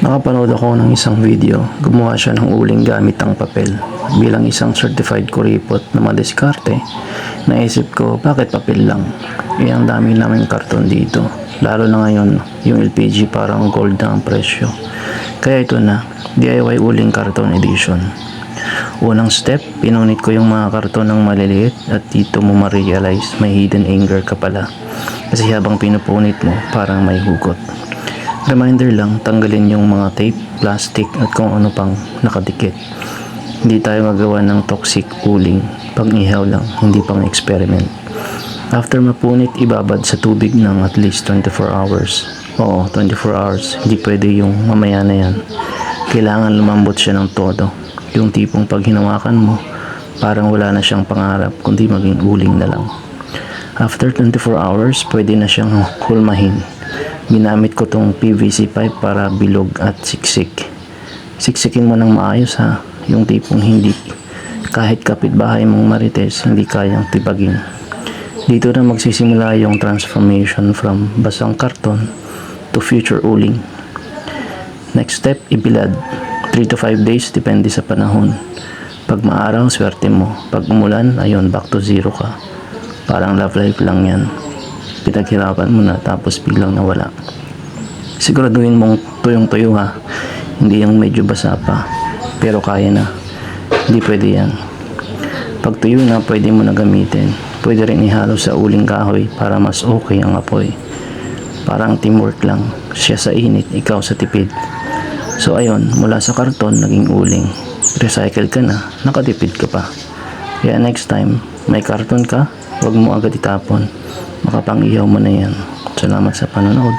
Nakapanood ako ng isang video, gumawa siya ng uling gamit ang papel. Bilang isang certified kuripot na madiskarte, naisip ko bakit papel lang? Ang dami namin karton dito. Lalo na ngayon, yung LPG parang gold na ang presyo. Kaya ito na, DIY uling karton edition. Unang step, pinunit ko yung mga karton ng maliliit at dito mo ma-realize may hidden anger ka pala. Kasi habang pinupunit mo, parang may hugot. Reminder lang, tanggalin yung mga tape, plastic at kung ano pang nakadikit. Hindi tayo magawa ng toxic uling, pag-ihaw lang, hindi pang experiment. After mapunit, ibabad sa tubig ng at least 24 hours. Oo, 24 hours, hindi pwede yung mamaya na yan. Kailangan lumambot siya ng todo. Yung tipong pag hinawakan mo, parang wala na siyang pangarap, kundi maging uling na lang. After 24 hours, pwede na siyang hulmahin. Ginamit ko tong PVC pipe para bilog at siksik. Siksikin mo ng maayos ha, yung tipong hindi kahit kapitbahay mong marites hindi kayang tibagin. Dito na magsisimula yung transformation from basang karton to future uling. Next step, ibilad. 3 to 5 days depende sa panahon. Pag maaraw, swerte mo. Pag umulan, ayun, back to zero ka. Parang love life lang yan. Pinaghirapan mo na tapos biglang nawala. Siguraduhin mong tuyong-tuyo ha, hindi yung medyo basa pa, pero kaya na. Hindi pwede yan. Pag tuyo na, pwede mo na gamitin. Pwede rin ihalo sa uling kahoy para mas okay ang apoy. Parang teamwork lang, siya sa init, ikaw sa tipid. So ayun, mula sa karton naging uling. Recycle ka na, nakatipid ka pa. Kaya next time may karton ka, huwag mo agad itapon. Makapang-ihaw mo na yan. Salamat sa panonood.